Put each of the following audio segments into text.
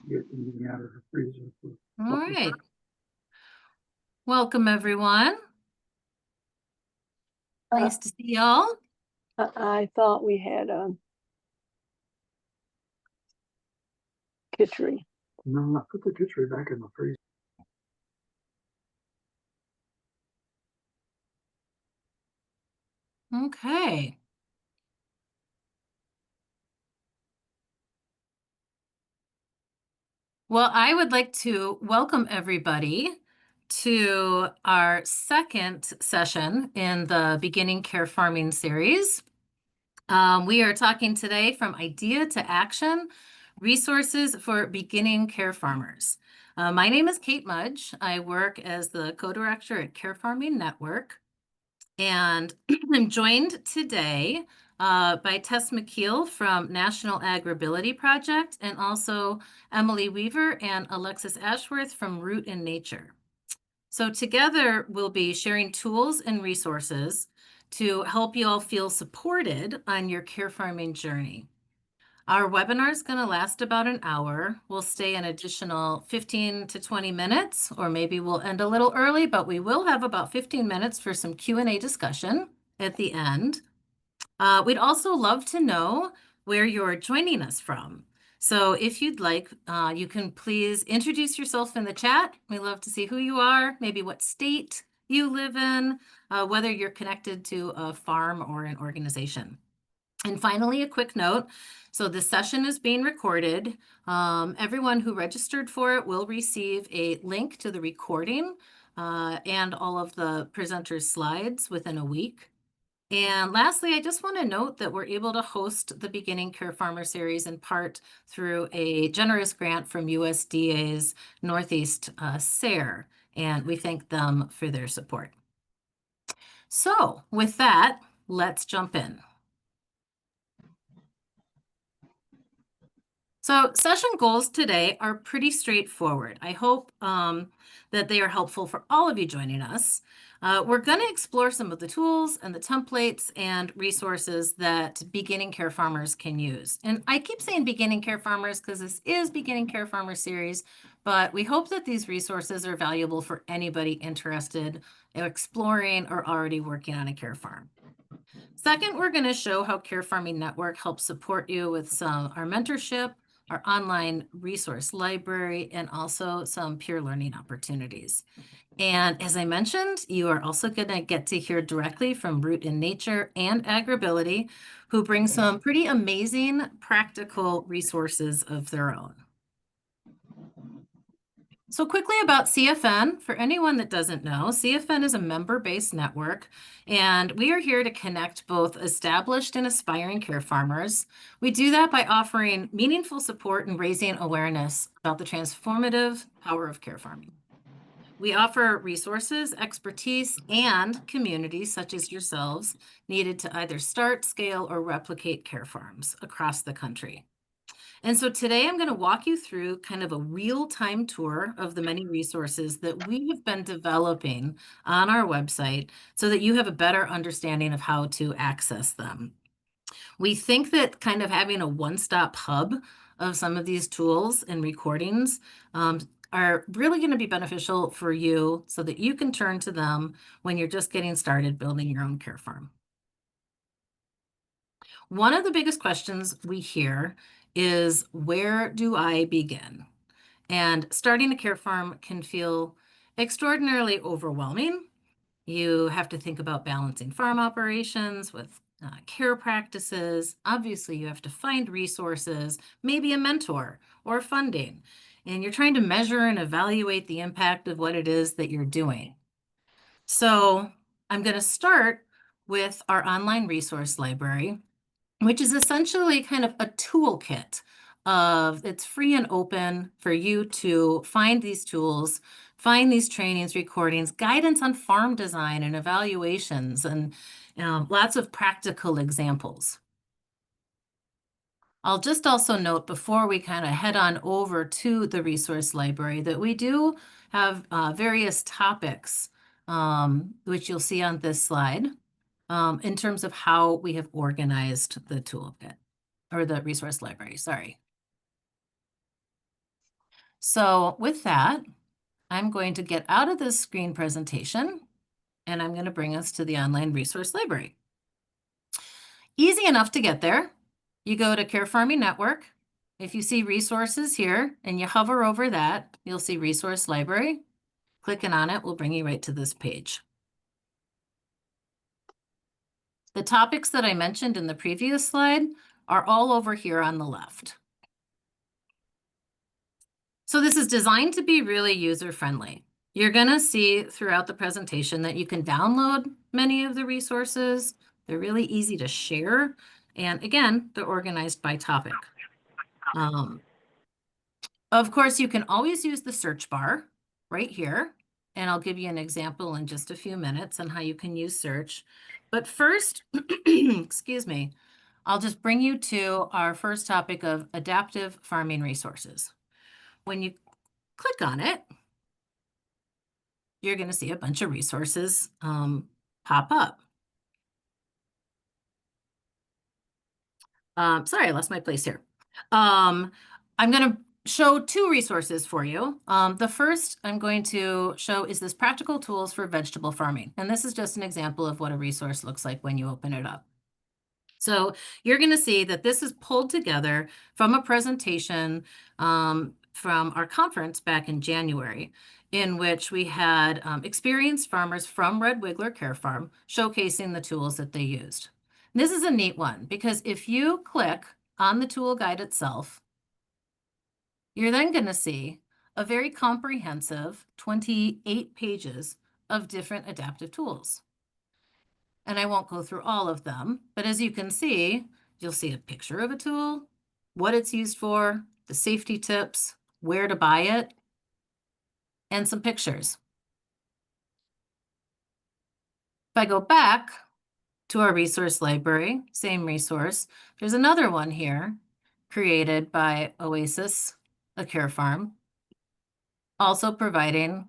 Eating out of the freezer. All right. Welcome, everyone. Nice to see y'all. I thought we had Kitchery. No, I put the Kitchery back in the freezer. Okay. Well, I would like to welcome everybody to our second session in the Beginning Care Farming series. We are talking today from idea to action, resources for beginning care farmers. My name is Kate Mudge. I work as the co-director at Care Farming Network. And I'm joined today by Tess McKeel from National AgrAbility Project, and also Emily Weaver and Alexis Ashworth from Root and Nature. So together we'll be sharing tools and resources to help you all feel supported on your care farming journey. Our webinar is going to last about an hour. We'll stay an additional 15 to 20 minutes, or maybe we'll end a little early, but we will have about 15 minutes for some Q&A discussion at the end. We'd also love to know where you're joining us from. So if you'd like, you can please introduce yourself in the chat. We love to see who you are, maybe what state you live in, whether you're connected to a farm or an organization. And finally, a quick note. So this session is being recorded. Everyone who registered for it will receive a link to the recording and all of the presenters' slides within a week. And lastly, I just want to note that we're able to host the Beginning Care Farmer series in part through a generous grant from USDA's Northeast SARE, and we thank them for their support. So with that, let's jump in. So session goals today are pretty straightforward. I hope that they are helpful for all of you joining us. We're going to explore some of the tools and the templates and resources that beginning care farmers can use. And I keep saying beginning care farmers because this is Beginning Care Farmer series, but we hope that these resources are valuable for anybody interested in exploring or already working on a care farm. Second, we're going to show how Care Farming Network helps support you with our mentorship, our online resource library, and also some peer learning opportunities. And as I mentioned, you are also going to get to hear directly from Root and Nature and AgrAbility, who bring some pretty amazing practical resources of their own. So quickly about CFN, for anyone that doesn't know, CFN is a member-based network, and we are here to connect both established and aspiring care farmers. We do that by offering meaningful support and raising awareness about the transformative power of care farming. We offer resources, expertise, and communities such as yourselves needed to either start, scale, or replicate care farms across the country. And so today I'm going to walk you through kind of a real-time tour of the many resources that we have been developing on our website so that you have a better understanding of how to access them. We think that kind of having a one-stop hub of some of these tools and recordings are really going to be beneficial for you so that you can turn to them when you're just getting started building your own care farm. One of the biggest questions we hear is, where do I begin? And starting a care farm can feel extraordinarily overwhelming. You have to think about balancing farm operations with care practices. Obviously, you have to find resources, maybe a mentor or funding. And you're trying to measure and evaluate the impact of what it is that you're doing. So I'm going to start with our online resource library, which is essentially kind of a toolkit it's free and open for you to find these tools, find these trainings, recordings, guidance on farm design and evaluations, and lots of practical examples. I'll just also note before we kind of head on over to the resource library that we do have various topics, which you'll see on this slide, in terms of how we have organized the toolkit or the resource library, sorry. So with that, I'm going to get out of this screen presentation and I'm going to bring us to the online resource library. Easy enough to get there. You go to Care Farming Network. If you see resources here and you hover over that, you'll see resource library. Clicking on it will bring you right to this page. The topics that I mentioned in the previous slide are all over here on the left. So this is designed to be really user-friendly. You're going to see throughout the presentation that you can download many of the resources. They're really easy to share. And again, they're organized by topic. Of course, you can always use the search bar right here. And I'll give you an example in just a few minutes on how you can use search. But first, excuse me, I'll just bring you to our first topic of adaptive farming resources. When you click on it, you're going to see a bunch of resources pop up. Sorry, I lost my place here. I'm going to show two resources for you. The first I'm going to show is this practical tools for vegetable farming. And this is just an example of what a resource looks like when you open it up. So you're going to see that this is pulled together from a presentation from our conference back in January, in which we had experienced farmers from Red Wiggler Care Farm showcasing the tools that they used. And this is a neat one because if you click on the tool guide itself, you're then going to see a very comprehensive 28 pages of different adaptive tools. And I won't go through all of them, but as you can see, you'll see a picture of a tool, what it's used for, the safety tips, where to buy it, and some pictures. If I go back to our resource library, same resource, there's another one here created by Oasis, a care farm, also providing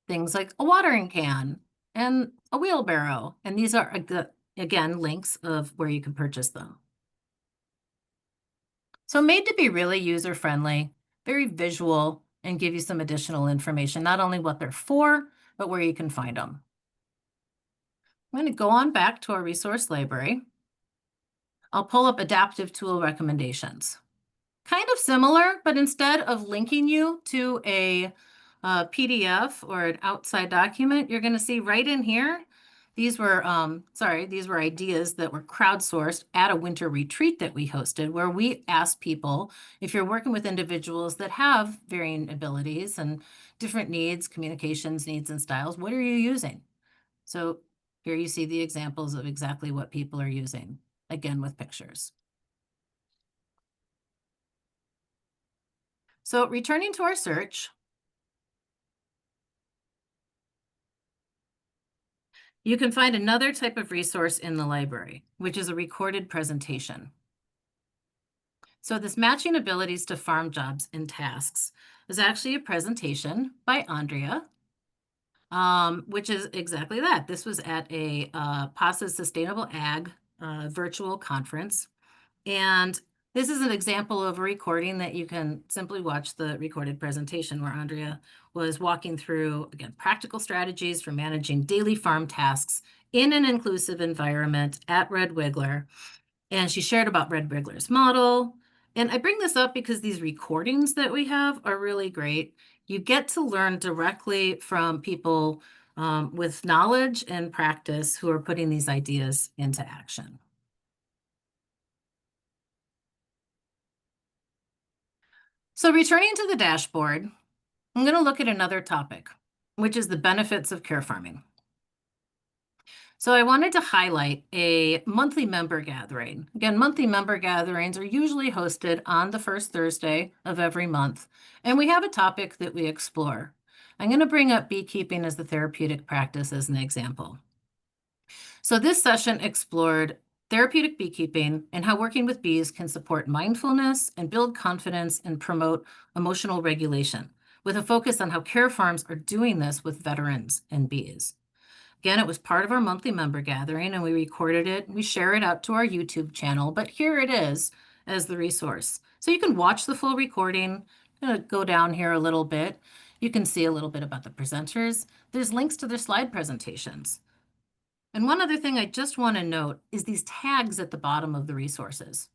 things like a watering can and a wheelbarrow. And these are, again, links of where you can purchase them. So made to be really user-friendly, very visual, and give you some additional information, not only what they're for, but where you can find them. I'm going to go on back to our resource library. I'll pull up adaptive tool recommendations. Kind of similar, but instead of linking you to a PDF or an outside document, you're going to see right in here, these were ideas that were crowdsourced at a winter retreat that we hosted, where we asked people, if you're working with individuals that have varying abilities and different needs, communications needs and styles, what are you using? So here you see the examples of exactly what people are using, again with pictures. So returning to our search, you can find another type of resource in the library, which is a recorded presentation. So this matching abilities to farm jobs and tasks is actually a presentation by Andrea, which is exactly that. This was at a PASA's Sustainable Ag virtual conference. And this is an example of a recording that you can simply watch the recorded presentation where Andrea was walking through, again, practical strategies for managing daily farm tasks in an inclusive environment at Red Wiggler. And she shared about Red Wiggler's model. And I bring this up because these recordings that we have are really great. You get to learn directly from people with knowledge and practice who are putting these ideas into action. So returning to the dashboard, I'm going to look at another topic, which is the benefits of care farming. So I wanted to highlight a monthly member gathering. Again, monthly member gatherings are usually hosted on the first Thursday of every month, and we have a topic that we explore. I'm going to bring up beekeeping as the therapeutic practice as an example. So this session explored therapeutic beekeeping, and how working with bees can support mindfulness and build confidence and promote emotional regulation, with a focus on how care farms are doing this with veterans and bees. Again, it was part of our monthly member gathering, and we recorded it. We share it out to our YouTube channel, but here it is as the resource. So you can watch the full recording. I'm going to go down here a little bit. You can see a little bit about the presenters. There's links to their slide presentations. And one other thing I just want to note is these tags at the bottom of the resources.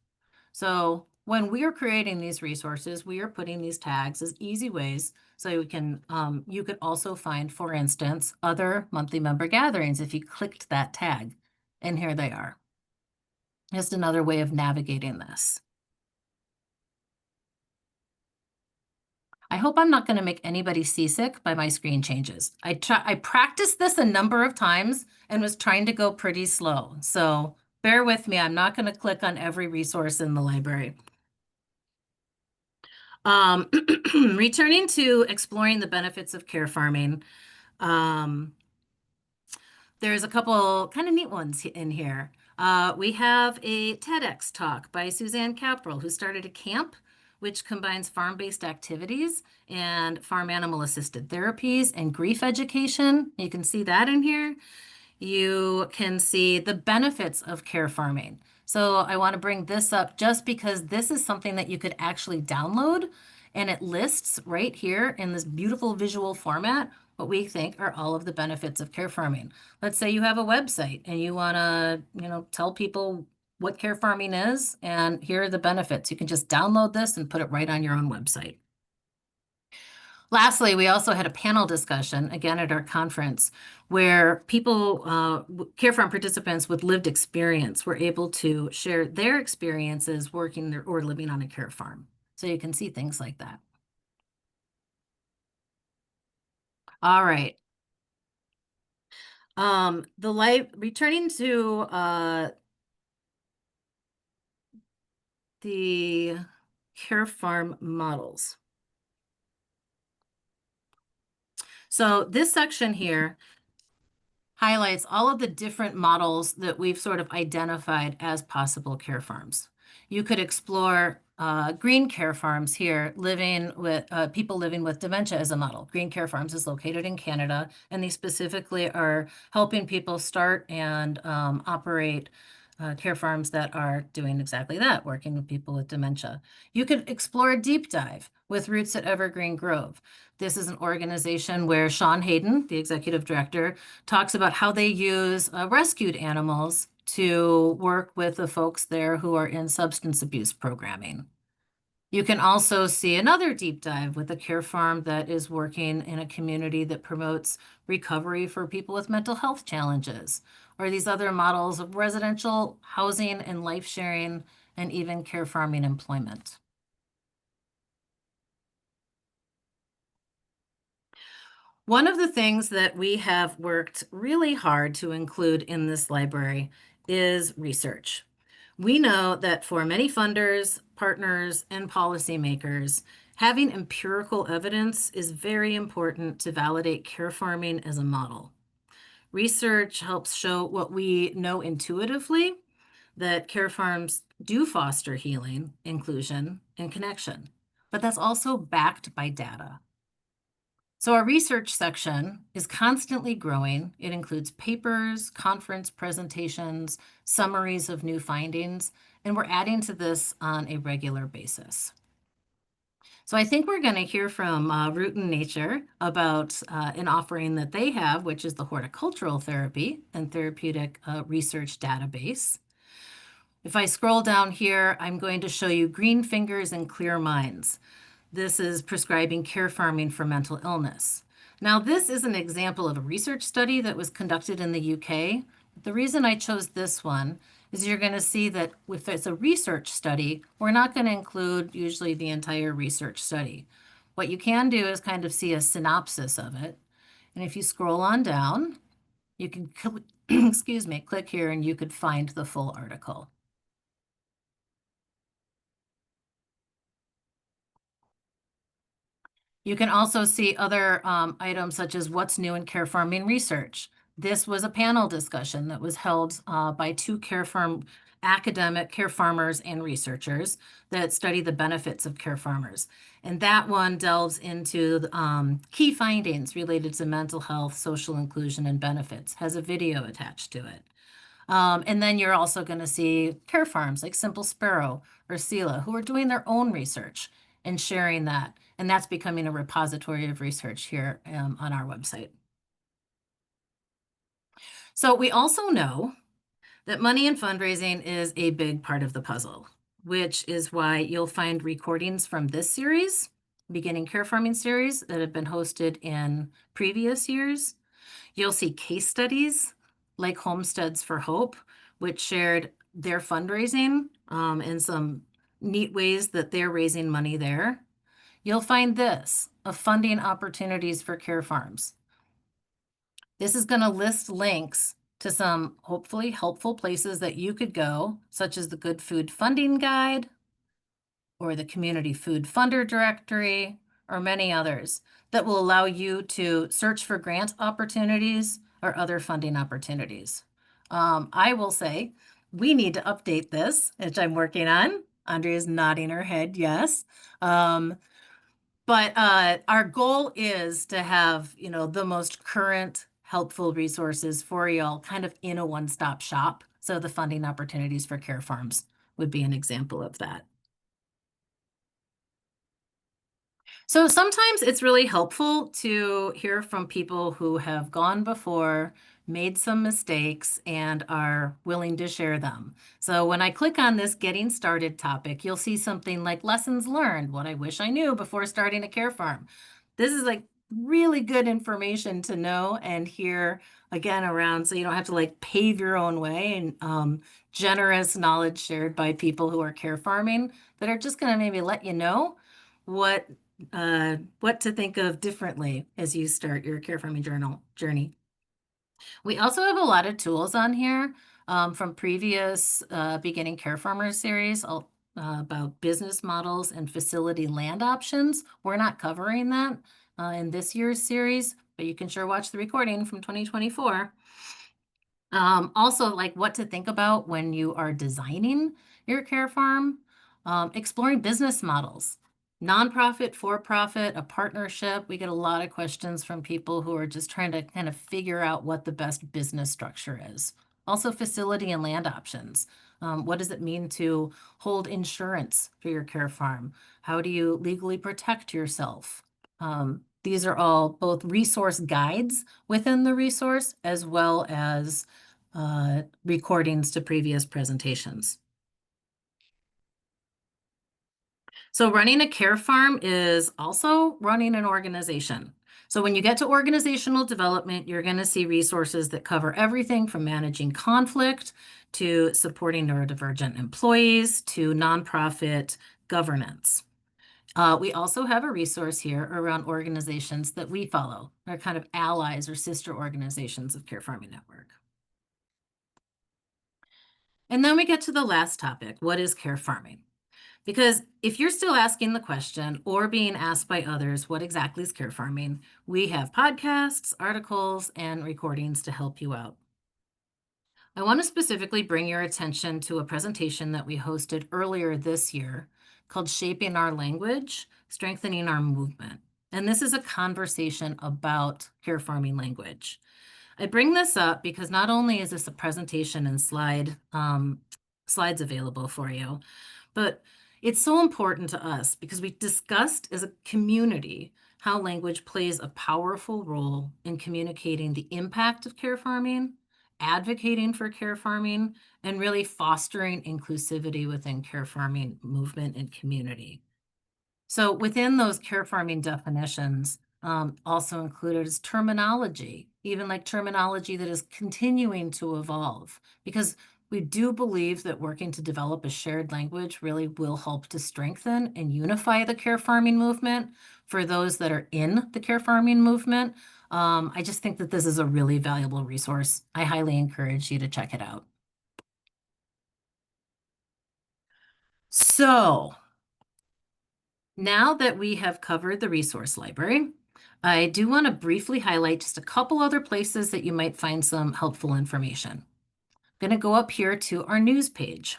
So when we are creating these resources, we are putting these tags as easy ways so you could also find, for instance, other monthly member gatherings if you clicked that tag. And here they are. Just another way of navigating this. I hope I'm not going to make anybody seasick by my screen changes. I practiced this a number of times and was trying to go pretty slow. So bear with me. I'm not going to click on every resource in the library. Returning to exploring the benefits of care farming, there's a couple kind of neat ones in here. We have a TEDx talk by Suzanne Caprell, who started a camp which combines farm-based activities and farm animal-assisted therapies and grief education. You can see that in here. You can see the benefits of care farming. So I want to bring this up just because this is something that you could actually download, and it lists right here in this beautiful visual format what we think are all of the benefits of care farming. Let's say you have a website and you want to, tell people what care farming is, and here are the benefits. You can just download this and put it right on your own website. Lastly, we also had a panel discussion, again at our conference, where people, care farm participants with lived experience were able to share their experiences working or living on a care farm. So you can see things like that. All right. Returning to the care farm models. So this section here highlights all of the different models that we've sort of identified as possible care farms. You could explore Green Care Farms here, living with people living with dementia as a model. Green Care Farms is located in Canada, and they specifically are helping people start and operate care farms that are doing exactly that, working with people with dementia. You could explore a deep dive with Roots at Evergreen Grove. This is an organization where Sean Hayden, the executive director, talks about how they use rescued animals to work with the folks there who are in substance abuse programming. You can also see another deep dive with a care farm that is working in a community that promotes recovery for people with mental health challenges, or these other models of residential housing and life sharing, and even care farming employment. One of the things that we have worked really hard to include in this library is research. We know that for many funders, partners, and policymakers, having empirical evidence is very important to validate care farming as a model. Research helps show what we know intuitively, that care farms do foster healing, inclusion, and connection, but that's also backed by data. So our research section is constantly growing. It includes papers, conference presentations, summaries of new findings, and we're adding to this on a regular basis. So I think we're going to hear from Root and Nature about an offering that they have, which is the Horticultural Therapy and Therapeutic Research Database. If I scroll down here, I'm going to show you Green Fingers and Clear Minds. This is prescribing care farming for mental illness. Now, this is an example of a research study that was conducted in the UK. The reason I chose this one is you're going to see that if it's a research study, we're not going to include usually the entire research study. What you can do is kind of see a synopsis of it. And if you scroll on down, you can, excuse me, click here and you could find the full article. You can also see other items such as what's new in care farming research. This was a panel discussion that was held by two care farm academic care farmers and researchers that study the benefits of care farmers. And that one delves into key findings related to mental health, social inclusion, and benefits, has a video attached to it. And then you're also going to see care farms like Simple Sparrow or Sela who are doing their own research and sharing that. And that's becoming a repository of research here on our website. So we also know that money and fundraising is a big part of the puzzle, which is why you'll find recordings from this series, Beginning Care Farming series, that have been hosted in previous years. You'll see case studies like Homesteads for Hope, which shared their fundraising and some neat ways that they're raising money there. You'll find this of funding opportunities for care farms. This is going to list links to some hopefully helpful places that you could go, such as the Good Food Funding Guide or the Community Food Funder Directory, or many others that will allow you to search for grant opportunities or other funding opportunities. I will say we need to update this, which I'm working on. Andrea's nodding her head, yes. But our goal is to have, the most current helpful resources for y'all kind of in a one-stop shop. So the funding opportunities for care farms would be an example of that. So sometimes it's really helpful to hear from people who have gone before, made some mistakes, and are willing to share them. So when I click on this Getting Started topic, you'll see something like Lessons Learned, what I wish I knew before starting a care farm. This is like really good information to know and hear again around, so you don't have to like pave your own way, and generous knowledge shared by people who are care farming that are just going to maybe let you know what to think of differently as you start your care farming journey. We also have a lot of tools on here from previous Beginning Care Farmers series about business models and facility land options. We're not covering that in this year's series, but you can sure watch the recording from 2024. Also, like what to think about when you are designing your care farm, exploring business models. Nonprofit, for-profit, a partnership. We get a lot of questions from people who are just trying to kind of figure out what the best business structure is. Also, facility and land options. What does it mean to hold insurance for your care farm? How do you legally protect yourself? These are all both resource guides within the resource as well as recordings to previous presentations. So running a care farm is also running an organization. So when you get to organizational development, you're going to see resources that cover everything from managing conflict to supporting neurodivergent employees to nonprofit governance. We also have a resource here around organizations that we follow. They're kind of allies or sister organizations of Care Farming Network. And then we get to the last topic, what is care farming? Because if you're still asking the question or being asked by others, what exactly is care farming? We have podcasts, articles, and recordings to help you out. I want to specifically bring your attention to a presentation that we hosted earlier this year called Shaping Our Language, Strengthening Our Movement. And this is a conversation about care farming language. I bring this up because not only is this a presentation and slides available for you, but it's so important to us because we discussed as a community how language plays a powerful role in communicating the impact of care farming, advocating for care farming, and really fostering inclusivity within care farming movement and community. So within those care farming definitions, also included is terminology, even like terminology that is continuing to evolve, because we do believe that working to develop a shared language really will help to strengthen and unify the care farming movement for those that are in the care farming movement. I just think that this is a really valuable resource. I highly encourage you to check it out. So now that we have covered the resource library, I do want to briefly highlight just a couple other places that you might find some helpful information. going to go up here to our news page.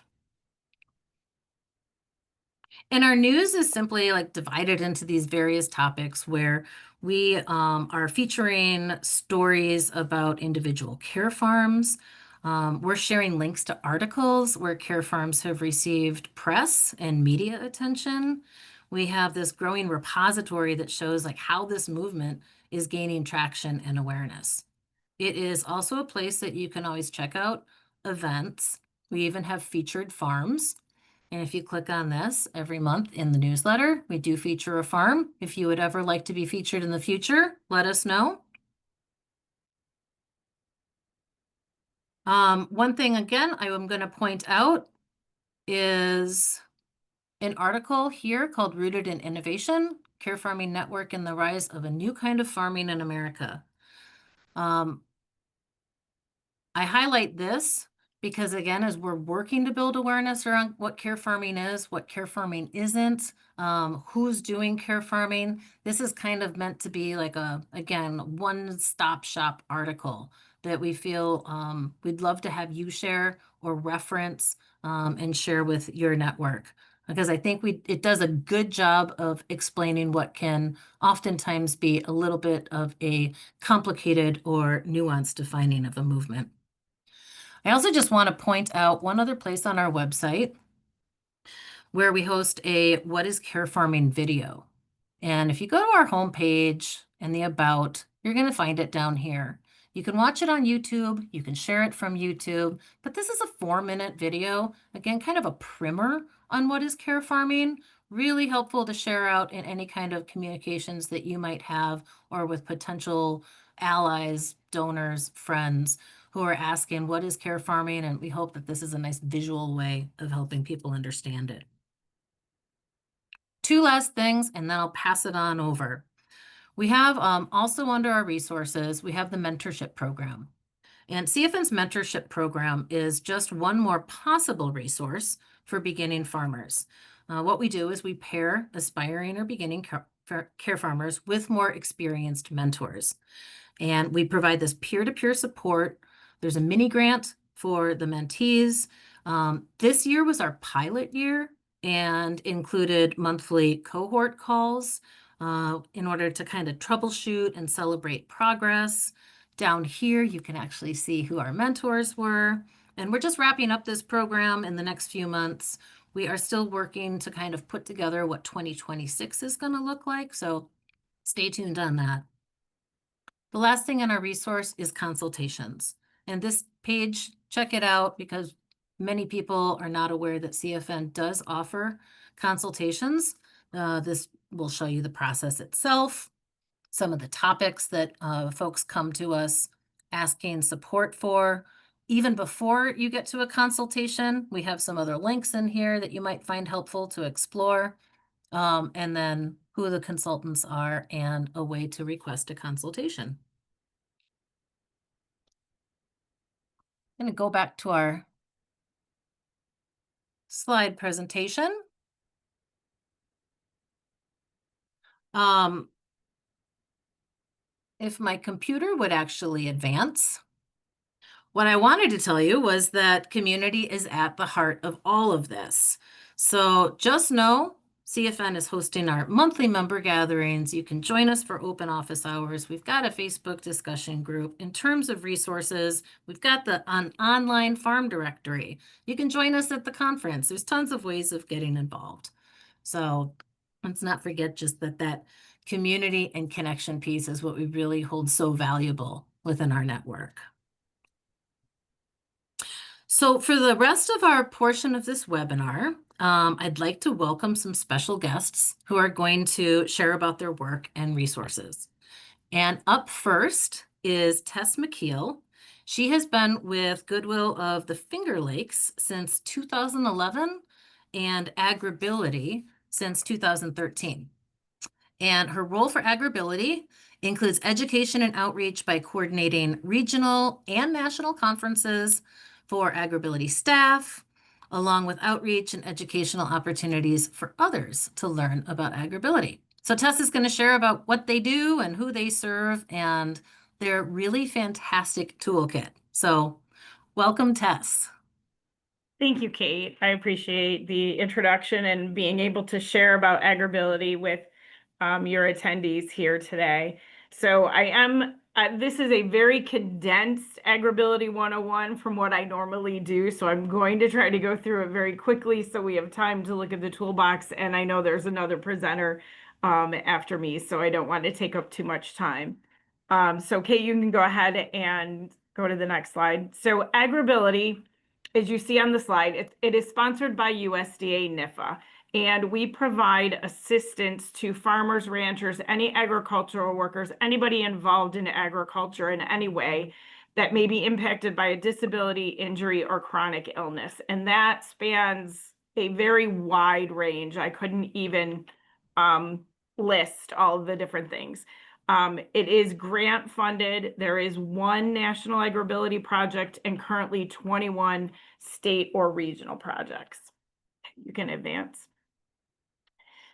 And our news is simply like divided into these various topics where we are featuring stories about individual care farms. We're sharing links to articles where care farms have received press and media attention. We have this growing repository that shows like how this movement is gaining traction and awareness. It is also a place that you can always check out events. We even have featured farms. And if you click on this every month in the newsletter, we do feature a farm. If you would ever like to be featured in the future, let us know. One thing again, I am going to point out is an article here called Rooted in Innovation, Care Farming Network and the Rise of a New Kind of Farming in America. I highlight this because, again, as we're working to build awareness around what care farming is, what care farming isn't, who's doing care farming, this is kind of meant to be like a, again, one-stop shop article that we feel we'd love to have you share or reference and share with your network. Because I think it does a good job of explaining what can oftentimes be a little bit of a complicated or nuanced defining of a movement. I also just want to point out one other place on our website where we host a What is Care Farming video. And if you go to our homepage and the About, you're going to find it down here. You can watch it on YouTube, you can share it from YouTube, but this is a 4-minute video, again, kind of a primer on what is care farming, really helpful to share out in any kind of communications that you might have or with potential allies, donors, friends who are asking what is care farming, and we hope that this is a nice visual way of helping people understand it. 2 last things, and then I'll pass it on over. We have also under our resources, we have the mentorship program. And CFN's mentorship program is just one more possible resource for beginning farmers. What we do is we pair aspiring or beginning care farmers with more experienced mentors. And we provide this peer-to-peer support. There's a mini grant for the mentees. This year was our pilot year and included monthly cohort calls in order to kind of troubleshoot and celebrate progress. Down here, you can actually see who our mentors were. And we're just wrapping up this program in the next few months. We are still working to kind of put together what 2026 is going to look like. So stay tuned on that. The last thing in our resource is consultations. And this page, check it out because many people are not aware that CFN does offer consultations. This will show you the process itself, some of the topics that folks come to us asking support for. Even before you get to a consultation, we have some other links in here that you might find helpful to explore. And then who the consultants are and a way to request a consultation. I'm going to go back to our slide presentation. If my computer would actually advance. What I wanted to tell you was that community is at the heart of all of this. So just know CFN is hosting our monthly member gatherings. You can join us for open office hours. We've got a Facebook discussion group. In terms of resources, we've got the online farm directory. You can join us at the conference. There's tons of ways of getting involved. So let's not forget just that community and connection piece is what we really hold so valuable within our network. So for the rest of our portion of this webinar, I'd like to welcome some special guests who are going to share about their work and resources. And up first is Tess McKeel. She has been with Goodwill of the Finger Lakes since 2011 and AgrAbility since 2013. And her role for AgrAbility includes education and outreach by coordinating regional and national conferences for AgrAbility staff, along with outreach and educational opportunities for others to learn about AgrAbility. So Tess is going to share about what they do and who they serve and their really fantastic toolkit. So Welcome, Tess. Thank you, Kate. I appreciate the introduction and being able to share about AgrAbility with your attendees here today. So this is a very condensed AgrAbility 101 from what I normally do. So I'm going to try to go through it very quickly so we have time to look at the toolbox. And I know there's another presenter after me, so I don't want to take up too much time. So Kate, you can go ahead and go to the next slide. So AgrAbility, as you see on the slide, it is sponsored by USDA NIFA, and we provide assistance to farmers, ranchers, any agricultural workers, anybody involved in agriculture in any way that may be impacted by a disability, injury, or chronic illness. And that spans a very wide range. I couldn't even list all of the different things. It is grant funded. There is one national AgrAbility project and currently 21 state or regional projects. You can advance.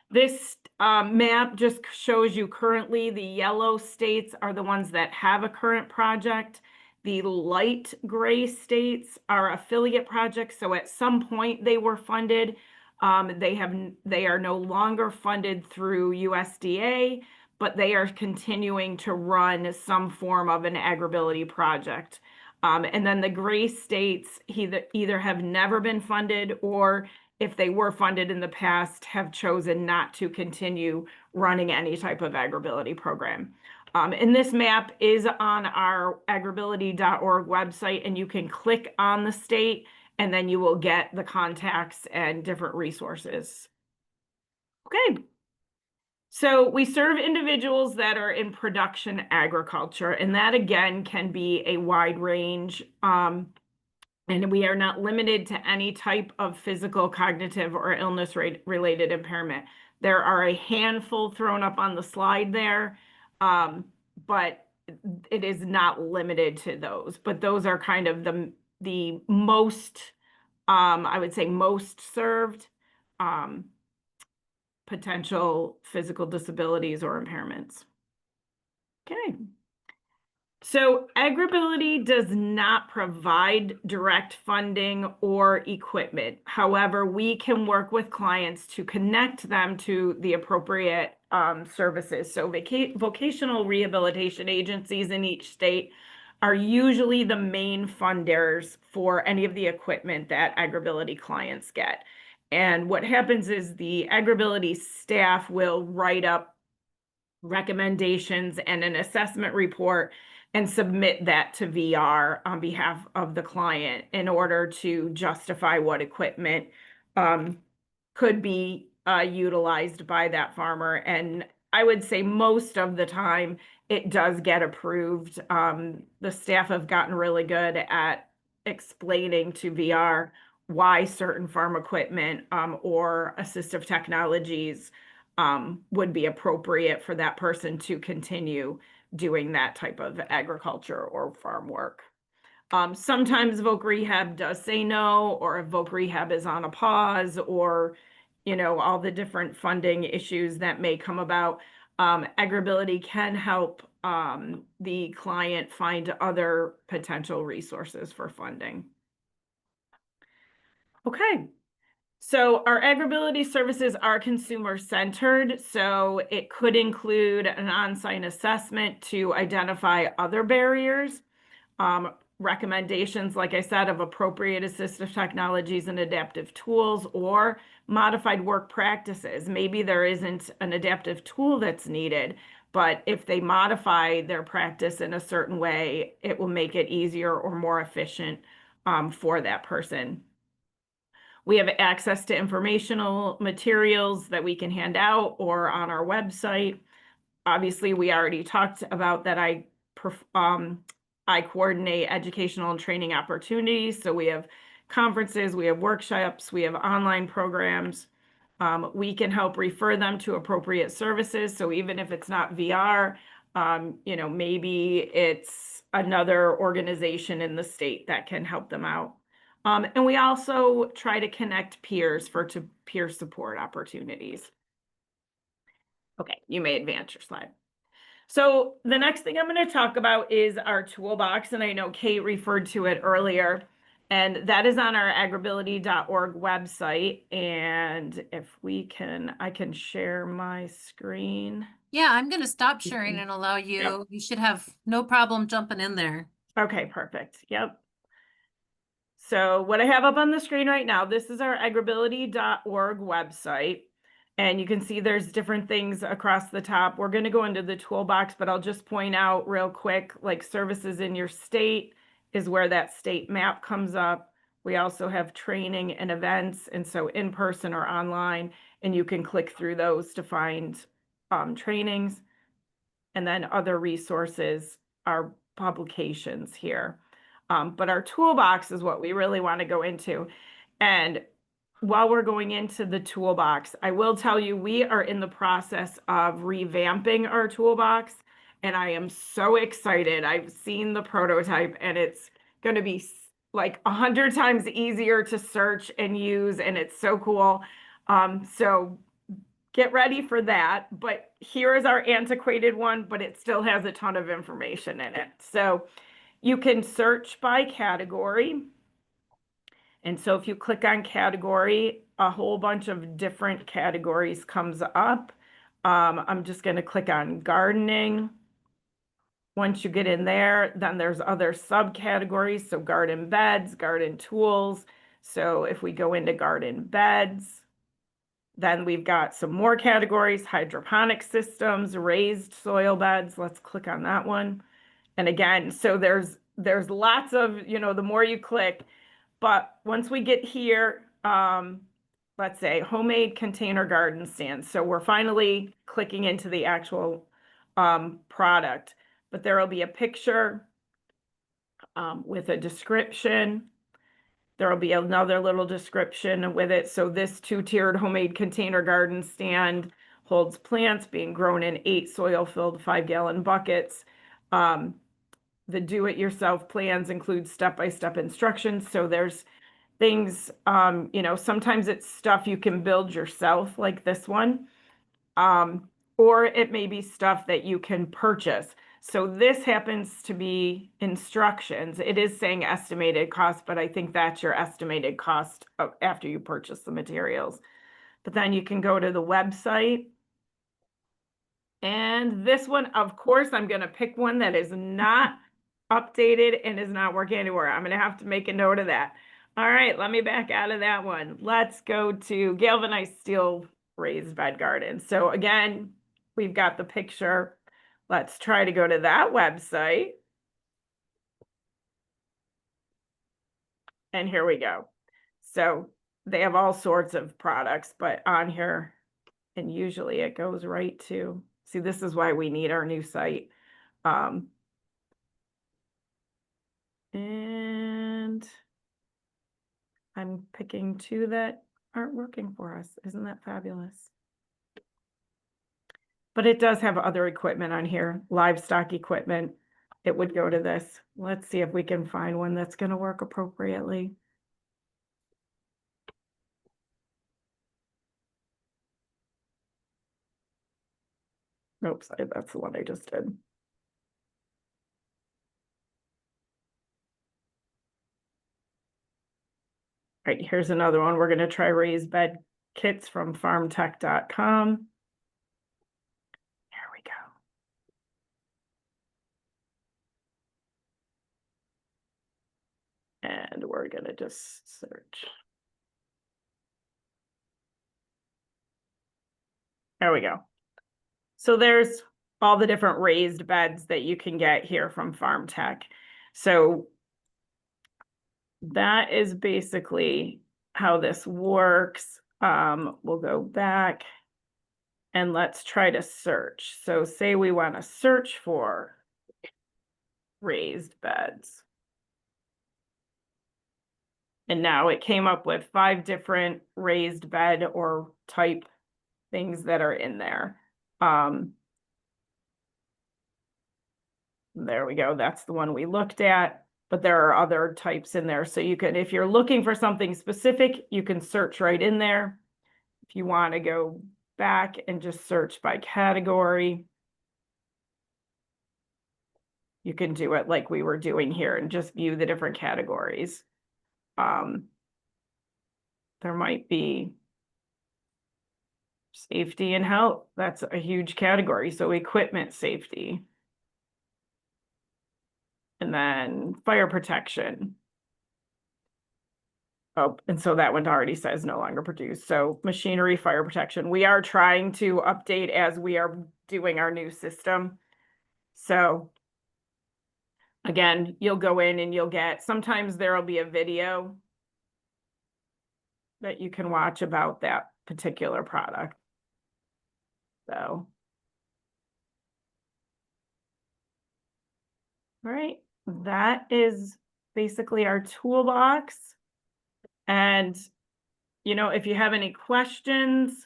This map just shows you currently the yellow states are the ones that have a current project. The light gray states are affiliate projects. So at some point they were funded. They are no longer funded through USDA, but they are continuing to run some form of an AgrAbility project. And then the gray states either have never been funded, or if they were funded in the past, have chosen not to continue running any type of AgrAbility program. And this map is on our agrability.org website, and you can click on the state, and then you will get the contacts and different resources. Okay. So we serve individuals that are in production agriculture, and that again can be a wide range. And we are not limited to any type of physical, cognitive, or illness-related impairment. There are a handful thrown up on the slide there, but it is not limited to those. But those are kind of the most, I would say, most served potential physical disabilities or impairments. Okay. So AgrAbility does not provide direct funding or equipment. However, we can work with clients to connect them to the appropriate services. So vocational rehabilitation agencies in each state are usually the main funders for any of the equipment that AgrAbility clients get. And what happens is the AgrAbility staff will write up recommendations and an assessment report and submit that to VR on behalf of the client in order to justify what equipment could be utilized by that farmer. And I would say most of the time it does get approved. The staff have gotten really good at explaining to VR why certain farm equipment or assistive technologies would be appropriate for that person to continue doing that type of agriculture or farm work. Sometimes Voc Rehab does say no, or if Voc Rehab is on a pause, or, you know, all the different funding issues that may come about. AgrAbility can help the client find other potential resources for funding. Okay. So our AgrAbility services are consumer-centered, so it could include an on-site assessment to identify other barriers, recommendations, like I said, of appropriate assistive technologies and adaptive tools, or modified work practices. Maybe there isn't an adaptive tool that's needed, but if they modify their practice in a certain way, it will make it easier or more efficient for that person. We have access to informational materials that we can hand out or on our website. Obviously, we already talked about that I coordinate educational and training opportunities. So we have conferences, we have workshops, we have online programs. We can help refer them to appropriate services. So even if it's not VR, you know, maybe it's another organization in the state that can help them out. And we also try to connect peers for peer support opportunities. Okay, you may advance your slide. So the next thing I'm going to talk about is our toolbox, and I know Kate referred to it earlier, and that is on our agrability.org website. And if we can, I can share my screen. Yeah, I'm going to stop sharing and allow you. Yep. You should have no problem jumping in there. Okay, perfect. Yep. So what I have up on the screen right now, this is our agrability.org website. And you can see there's different things across the top. We're going to go into the toolbox, but I'll just point out real quick, like services in your state is where that state map comes up. We also have training and events, and so in person or online, and you can click through those to find trainings. And then other resources are publications here. But our toolbox is what we really want to go into. And while we're going into the toolbox, I will tell you we are in the process of revamping our toolbox, and I am so excited. I've seen the prototype, and it's going to be like 100 times easier to search and use, and it's so cool. So get ready for that. But here is our antiquated one, but it still has a ton of information in it. So you can search by category. And so if you click on category, a whole bunch of different categories comes up. I'm just going to click on gardening. Once you get in there, then there's other subcategories. So garden beds, garden tools. So if we go into garden beds, then we've got some more categories: hydroponic systems, raised soil beds. Let's click on that one. And again, so there's lots of, the more you click. But once we get here, let's say homemade container garden stands. So we're finally clicking into the actual product, but there will be a picture with a description. There will be another little description with it. So this 2-tiered homemade container garden stand holds plants being grown in 8 soil-filled 5-gallon buckets. The do-it-yourself plans include step-by-step instructions. So there's things, sometimes it's stuff you can build yourself, like this one, or it may be stuff that you can purchase. So this happens to be instructions. It is saying estimated cost, but I think that's your estimated cost after you purchase the materials. But then you can go to the website. And this one, of course, I'm going to pick one that is not updated and is not working anywhere. I'm going to have to make a note of that. All right, let me back out of that one. Let's go to galvanized steel raised bed garden. So again, we've got the picture. Let's try to go to that website. And here we go. So they have all sorts of products, but on here, and usually it goes right to, see, this is why we need our new site. And I'm picking 2 that aren't working for us. Isn't that fabulous? But it does have other equipment on here, livestock equipment. It would go to this. Let's see if we can find one that's going to work appropriately. Oops, that's the one I just did. All right, here's another one. We're going to try raised bed kits from farmtech.com. Here we go. And we're going to just search. There we go. So there's all the different raised beds that you can get here from FarmTech. So that is basically how this works. We'll go back and let's try to search. So say we want to search for raised beds. And now it came up with 5 different raised bed or type things that are in there. There we go. That's the one we looked at, but there are other types in there. So you can, if you're looking for something specific, you can search right in there. If you want to go back and just search by category, you can do it like we were doing here and just view the different categories. There might be safety and health. That's a huge category. So equipment safety. And then fire protection. Oh, and so that one already says no longer produced. So machinery, fire protection. We are trying to update as we are doing our new system. So again, you'll go in and you'll get, sometimes there'll be a video that you can watch about that particular product. So, all right, that is basically our toolbox. And, you know, if you have any questions,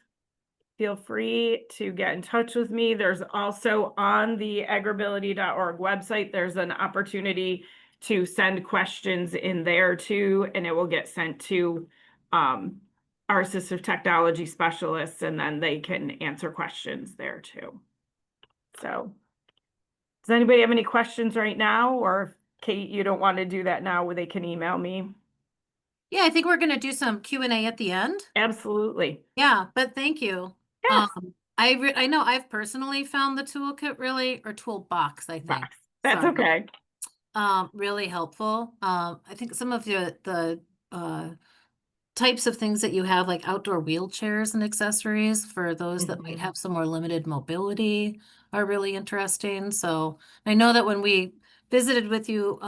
feel free to get in touch with me. There's also on the agrability.org website, there's an opportunity to send questions in there too, and it will get sent to our assistive technology specialists, and then they can answer questions there too. So does anybody have any questions right now? Or Kate, you don't want to do that now, where they can email me? Yeah, I think we're going to do some Q&A at the end. Absolutely. Yeah, but thank you. Yes. I know I've personally found the toolkit really, or toolbox, I think. Box. That's Sorry. okay. Really helpful. I think some of the types of things that you have, like outdoor wheelchairs and accessories for those that might have some more limited mobility, are really interesting. So I know that when we visited with you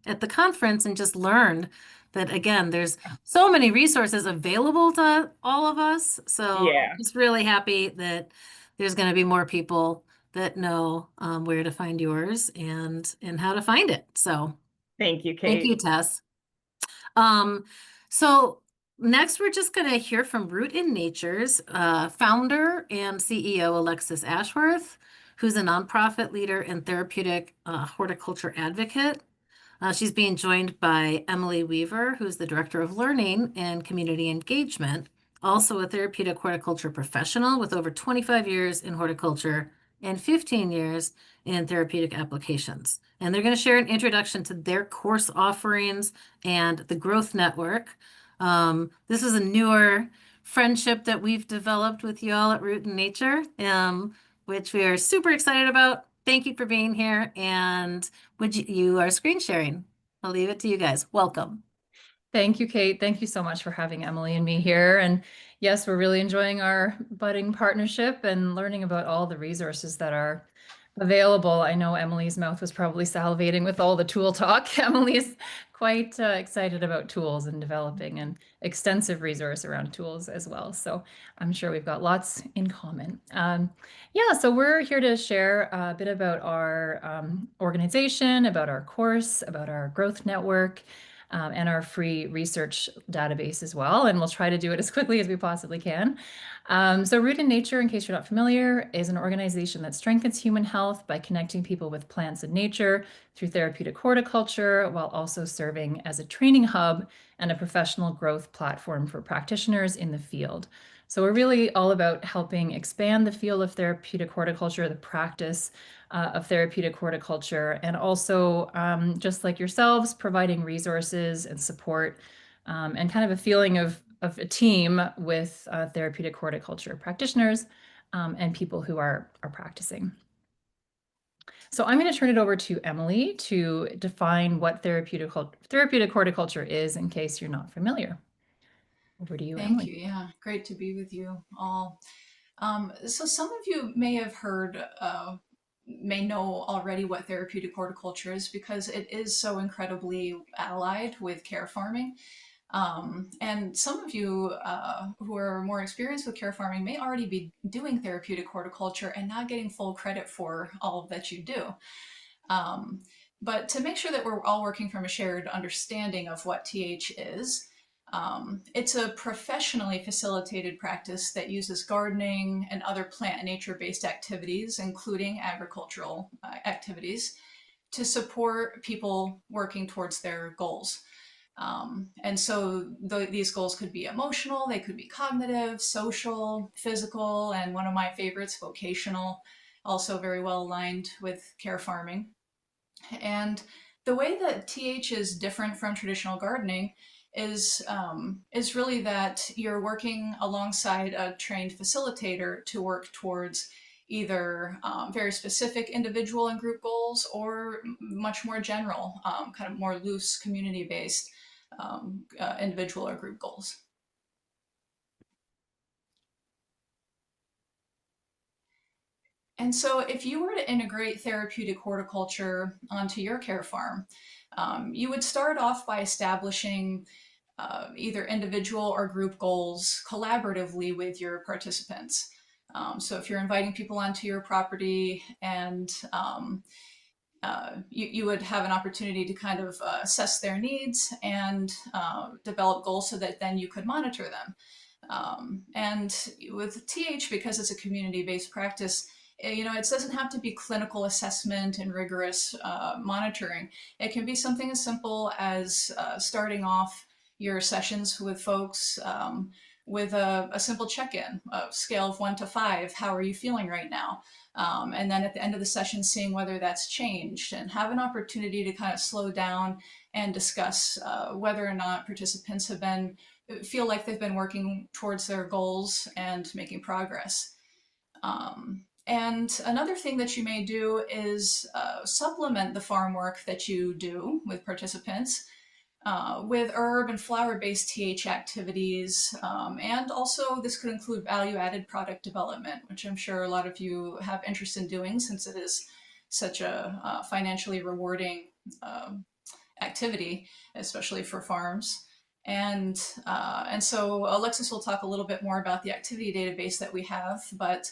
at the conference and just learned that, again, there's so many resources available to all of us. So Yeah. I'm just really happy that there's going to be more people that know where to find yours and how to find it. So Thank you, Kate. thank you, Tess. So next, we're just going to hear from Root in Nature's founder and CEO, Alexis Ashworth, who's a nonprofit leader and therapeutic horticulture advocate. She's being joined by Emily Weaver, who's the Director of Learning and Community Engagement, also a therapeutic horticulture professional with over 25 years in horticulture and 15 years in therapeutic applications. And they're going to share an introduction to their course offerings and the Growth Network. This is a newer friendship that we've developed with you all at Root in Nature, which we are super excited about. Thank you for being here. And you are screen sharing. I'll leave it to you guys. Welcome. Thank you, Kate. Thank you so much for having Emily and me here. And yes, we're really enjoying our budding partnership and learning about all the resources that are available. I know Emily's mouth was probably salivating with all the tool talk. Emily is quite excited about tools and developing an extensive resource around tools as well. So I'm sure we've got lots in common. Yeah, so we're here to share a bit about our organization, about our course, about our growth network, and our free research database as well. And we'll try to do it as quickly as we possibly can. So Root in Nature, in case you're not familiar, is an organization that strengthens human health by connecting people with plants and nature through therapeutic horticulture, while also serving as a training hub and a professional growth platform for practitioners in the field. So we're really all about helping expand the field of therapeutic horticulture, the practice of therapeutic horticulture, and also, just like yourselves, providing resources and support and kind of a feeling of a team with therapeutic horticulture practitioners and people who are practicing. So I'm going to turn it over to Emily to define what therapeutic horticulture is, in case you're not familiar. Over to you, Emily. Thank you. Yeah, great to be with you all. So some of you may have heard, may know already what therapeutic horticulture is, because it is so incredibly allied with care farming. And some of you who are more experienced with care farming may already be doing therapeutic horticulture and not getting full credit for all that you do. But to make sure that we're all working from a shared understanding of what TH is, it's a professionally facilitated practice that uses gardening and other plant and nature-based activities, including agricultural activities, to support people working towards their goals. And so these goals could be emotional, they could be cognitive, social, physical, and one of my favorites, vocational, also very well aligned with care farming. And the way that TH is different from traditional gardening is really that you're working alongside a trained facilitator to work towards either very specific individual and group goals or much more general, kind of more loose community-based individual or group goals. And so if you were to integrate therapeutic horticulture onto your care farm, you would start off by establishing either individual or group goals collaboratively with your participants. So if you're inviting people onto your property and you would have an opportunity to kind of assess their needs and develop goals so that then you could monitor them. And with TH, because it's a community-based practice, you know, it doesn't have to be clinical assessment and rigorous monitoring. It can be something as simple as starting off your sessions with folks with a simple check-in, a scale of 1 to 5. How are you feeling right now? And then at the end of the session, seeing whether that's changed and have an opportunity to kind of slow down and discuss whether or not participants have been feel like they've been working towards their goals and making progress. And another thing that you may do is supplement the farm work that you do with participants with herb and flower-based TH activities. And also this could include value-added product development, which I'm sure a lot of you have interest in doing since it is such a financially rewarding activity, especially for farms. And so Alexis will talk a little bit more about the activity database that we have, but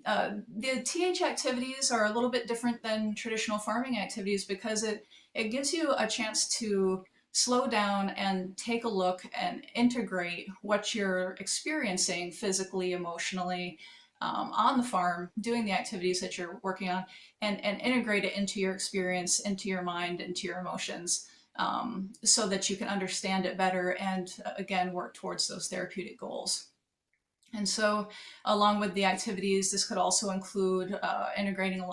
the TH activities are a little bit different than traditional farming activities because it gives you a chance to slow down and take a look and integrate what you're experiencing physically, emotionally, on the farm, doing the activities that you're working on, and integrate it into your experience, into your mind, into your emotions, so that you can understand it better and again work towards those therapeutic goals. And so along with the activities, this could also include integrating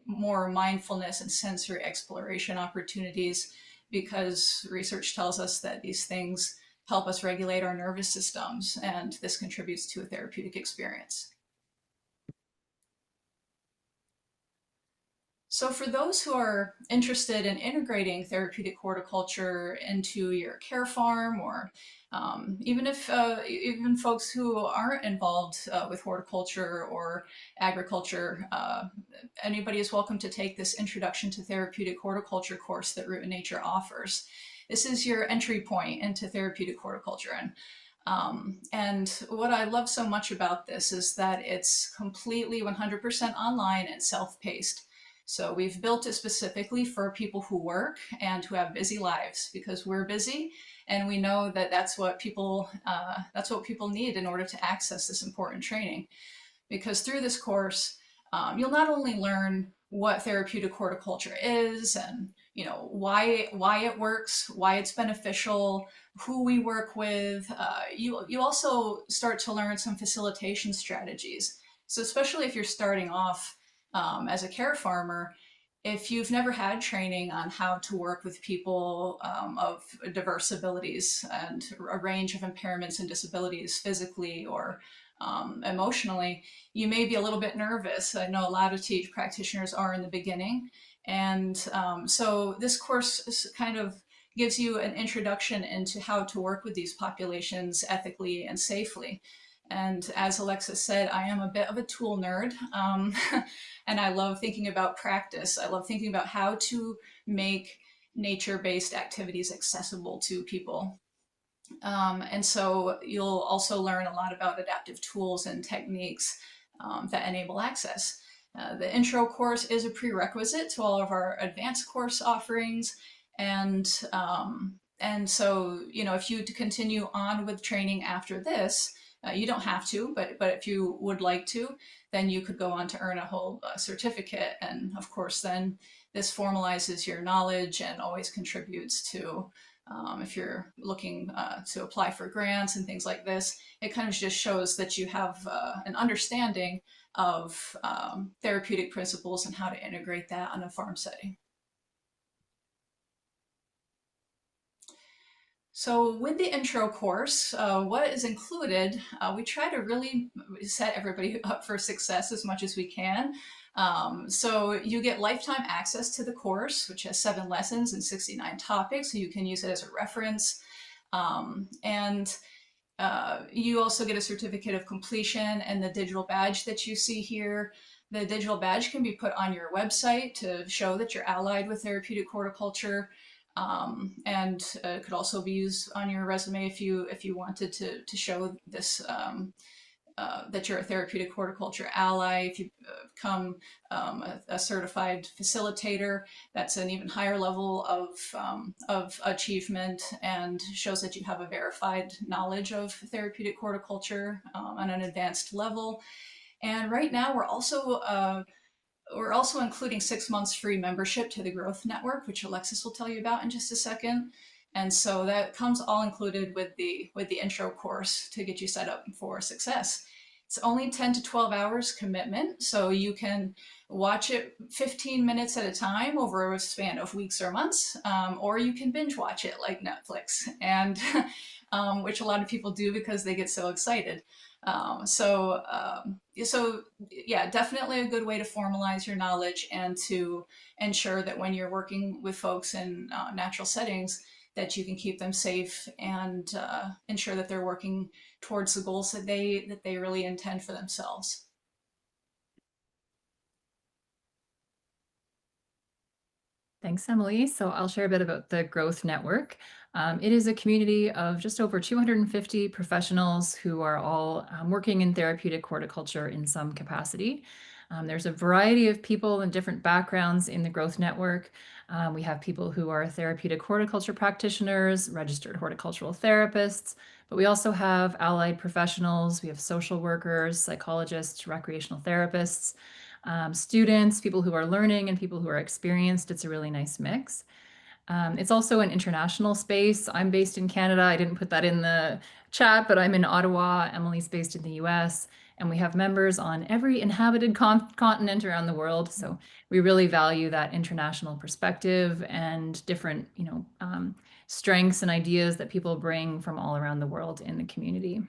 more mindfulness and sensory exploration opportunities, because research tells us that these things help us regulate our nervous systems, and this contributes to a therapeutic experience. So for those who are interested in integrating therapeutic horticulture into your care farm, or even folks who aren't involved with horticulture or agriculture, anybody is welcome to take this Introduction to Therapeutic Horticulture course that Root and Nature offers. This is your entry point into therapeutic horticulture. And what I love so much about this is that it's completely 100% online and self-paced. So we've built it specifically for people who work and who have busy lives, because we're busy and we know that that's what people need in order to access this important training. Because through this course, you'll not only learn what therapeutic horticulture is and why it works, why it's beneficial, who we work with. You also start to learn some facilitation strategies. So especially if you're starting off as a care farmer, if you've never had training on how to work with people of diverse abilities and a range of impairments and disabilities physically or emotionally, you may be a little bit nervous. I know a lot of TH practitioners are in the beginning. And so this course kind of gives you an introduction into how to work with these populations ethically and safely. And as Alexis said, I am a bit of a tool nerd, and I love thinking about practice. I love thinking about how to make nature-based activities accessible to people. And so you'll also learn a lot about adaptive tools and techniques that enable access. The intro course is a prerequisite to all of our advanced course offerings. And so, if you continue on with training after this, you don't have to, but if you would like to, then you could go on to earn a whole certificate. And of course, then this formalizes your knowledge and always contributes to, if you're looking to apply for grants and things like this, it kind of just shows that you have an understanding of therapeutic principles and how to integrate that on a farm setting. So with the intro course, what is included, we try to really set everybody up for success as much as we can. So you get lifetime access to the course, which has 7 lessons and 69 topics, so you can use it as a reference. And you also get a certificate of completion and the digital badge that you see here. The digital badge can be put on your website to show that you're allied with therapeutic horticulture, and could also be used on your resume if you wanted to show this, that you're a therapeutic horticulture ally. If you become a certified facilitator, that's an even higher level of achievement and shows that you have a verified knowledge of therapeutic horticulture on an advanced level. And right now we're also including 6 months free membership to the Growth Network, which Alexis will tell you about in just a second. And so that comes all included with the intro course to get you set up for success. It's only 10 to 12 hours commitment, so you can watch it 15 minutes at a time over a span of weeks or months, or you can binge watch it like Netflix, and which a lot of people do because they get so excited. So yeah, definitely a good way to formalize your knowledge and to ensure that when you're working with folks in natural settings, that you can keep them safe and ensure that they're working towards the goals that they really intend for themselves. Thanks, Emily. So I'll share a bit about the Growth Network. It is a community of just over 250 professionals who are all working in therapeutic horticulture in some capacity. There's a variety of people and different backgrounds in the Growth Network. We have people who are therapeutic horticulture practitioners, registered horticultural therapists, but we also have allied professionals. We have social workers, psychologists, recreational therapists, students, people who are learning, and people who are experienced. It's a really nice mix. It's also an international space. I'm based in Canada. I didn't put that in the chat, but I'm in Ottawa. Emily's based in the US, and we have members on every inhabited continent around the world. So we really value that international perspective and different, strengths and ideas that people bring from all around the world in the community.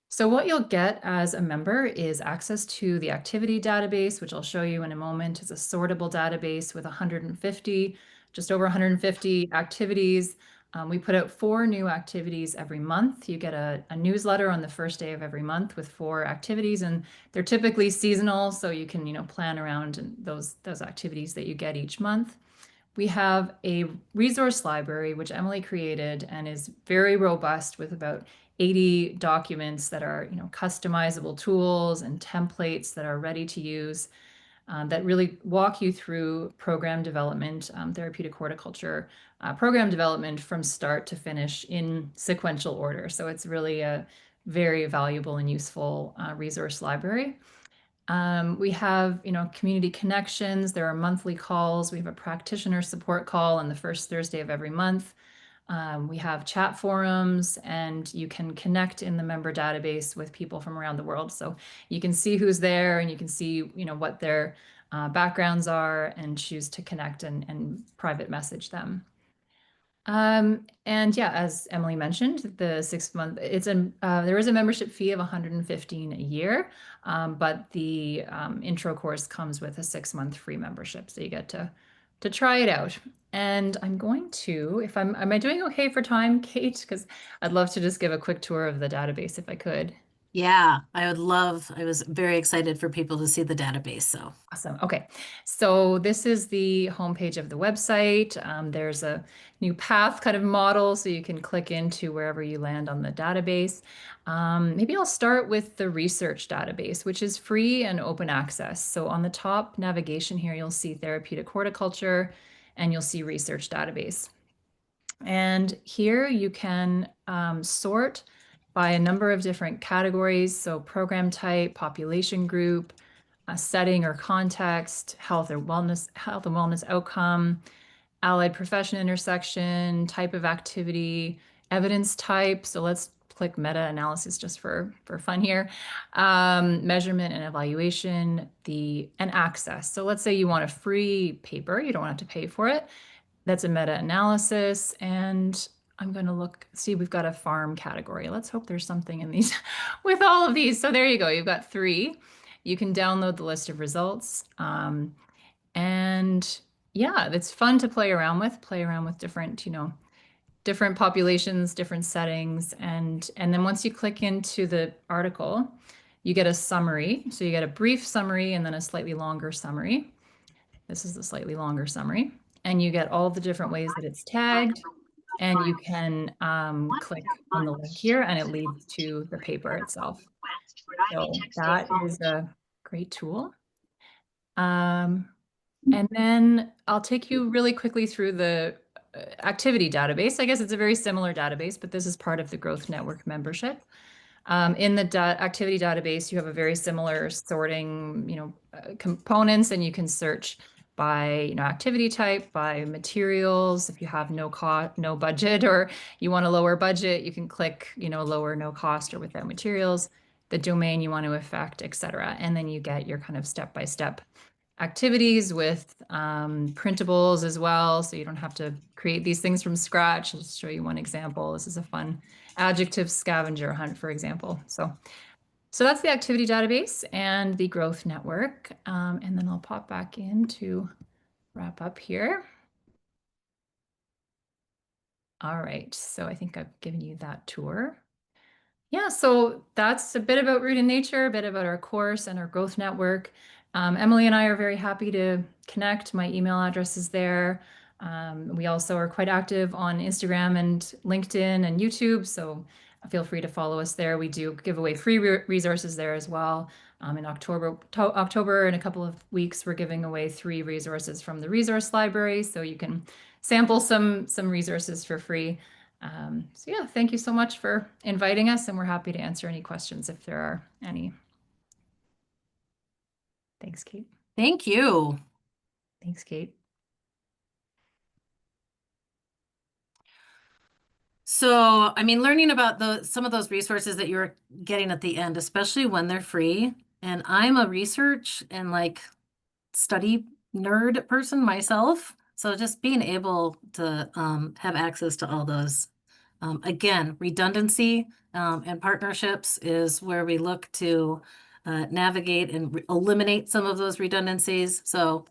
So what you'll get as a member is access to the activity database, which I'll show you in a moment. It's a sortable database with just over 150 activities. We put out 4 new activities every month. You get a newsletter on the first day of every month with 4 activities, and they're typically seasonal, so you can plan around those activities that you get each month. We have a resource library, which Emily created and is very robust with about 80 documents that are, customizable tools and templates that are ready to use, that really walk you through program development, therapeutic horticulture program development from start to finish in sequential order. So it's really a very valuable and useful resource library. We have, community connections. There are monthly calls. We have a practitioner support call on the first Thursday of every month. We have chat forums, and you can connect in the member database with people from around the world. So you can see who's there, and you can see, what their backgrounds are, and choose to connect and private message them. And yeah, as Emily mentioned, the 6 month, there is a membership fee of $115 a year, but the intro course comes with a 6-month free membership, so you get to try it out. And I'm going to, am I doing okay for time, Kate? Because I'd love to just give a quick tour of the database if I could. Yeah, I was very excited for people to see the database. So awesome. Okay. So this is the homepage of the website. There's a new path kind of model, so you can click into wherever you land on the database. Maybe I'll start with the research database, which is free and open access. So on the top navigation here, you'll see therapeutic horticulture, and you'll see research database. And here you can sort by a number of different categories. So program type, population group, setting or context, health and wellness outcome, allied profession intersection, type of activity, evidence type. So let's click meta-analysis just for fun here. Measurement and evaluation, and access. So let's say you want a free paper, you don't have to pay for it. That's a meta-analysis, and I'm going to look, see, we've got a farm category. Let's hope there's something in these with all of these. So there you go. You've got 3. You can download the list of results. And yeah, it's fun to play around with different, different populations, different settings. And then once you click into the article, you get a summary. So you get a brief summary and then a slightly longer summary. This is the slightly longer summary. And you get all the different ways that it's tagged. And you can click on the link here and it leads to the paper itself. So that is a great tool. And then I'll take you really quickly through the activity database. I guess it's a very similar database, but this is part of the Growth Network membership. In the activity database, you have a very similar sorting, components, and you can search by, activity type, by materials. If you have no budget, or you want a lower budget, you can click, lower, no cost, or without materials, the domain you want to affect, etc. And then you get your kind of step-by-step activities with printables as well, so you don't have to create these things from scratch. I'll just show you one example. This is a fun adjective scavenger hunt, for example. So that's the activity database and the growth network. And then I'll pop back in to wrap up here. All right, so I think I've given you that tour. Yeah, so that's a bit about Root in Nature, a bit about our course and our growth network. Emily and I are very happy to connect. My email address is there. We also are quite active on Instagram and LinkedIn and YouTube, so feel free to follow us there. We do give away free resources there as well. In October, in a couple of weeks, we're giving away 3 resources from the resource library, so you can sample some resources for free. So yeah, thank you so much for inviting us, and we're happy to answer any questions if there are any. Thanks, Kate. Thank you. Thanks, Kate. So, I mean, learning about some of those resources that you're getting at the end, especially when they're free. And I'm a research and study nerd person myself. So just being able to have access to all those. Again, redundancy and partnerships is where we look to navigate and eliminate some of those redundancies. So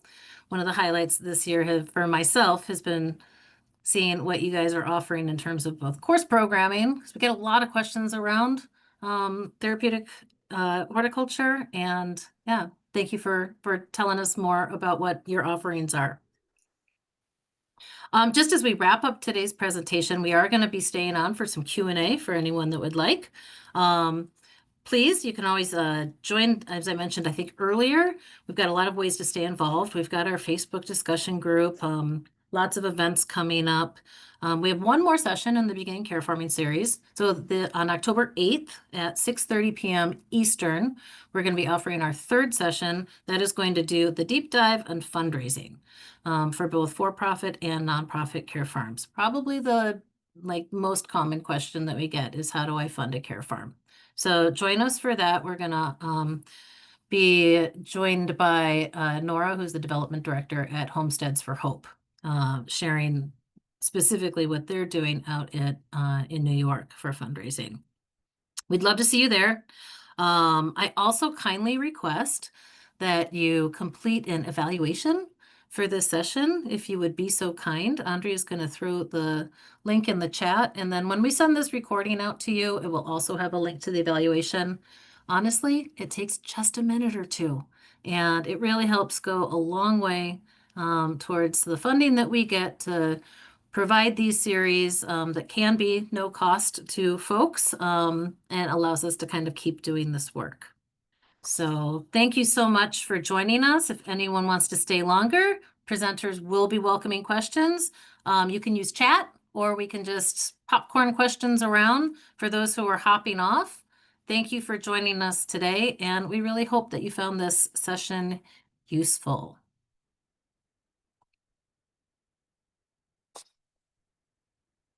one of the highlights this year for myself has been seeing what you guys are offering in terms of both course programming, because we get a lot of questions around therapeutic horticulture. And yeah, thank you for telling us more about what your offerings are. Just as we wrap up today's presentation, we are going to be staying on for some Q&A for anyone that would like. Please, you can always join, as I mentioned, I think earlier, we've got a lot of ways to stay involved. We've got our Facebook discussion group, lots of events coming up. We have one more session in the Beginning Care Farming series. So on October 8th at 6:30 p.m. Eastern, we're going to be offering our 3rd session that is going to do the deep dive on fundraising for both for-profit and nonprofit care farms. Probably the most common question that we get is, how do I fund a care farm? So join us for that. We're going to be joined by Nora, who's the development director at Homesteads for Hope, sharing specifically what they're doing out in New York for fundraising. We'd love to see you there. I also kindly request that you complete an evaluation for this session, if you would be so kind. Andrea is going to throw the link in the chat, and then when we send this recording out to you, it will also have a link to the evaluation. Honestly, it takes just a minute or 2, and it really helps go a long way towards the funding that we get to provide these series that can be no cost to folks, and allows us to kind of keep doing this work. So thank you so much for joining us. If anyone wants to stay longer, presenters will be welcoming questions. You can use chat, or we can just popcorn questions around for those who are hopping off. Thank you for joining us today, and we really hope that you found this session useful.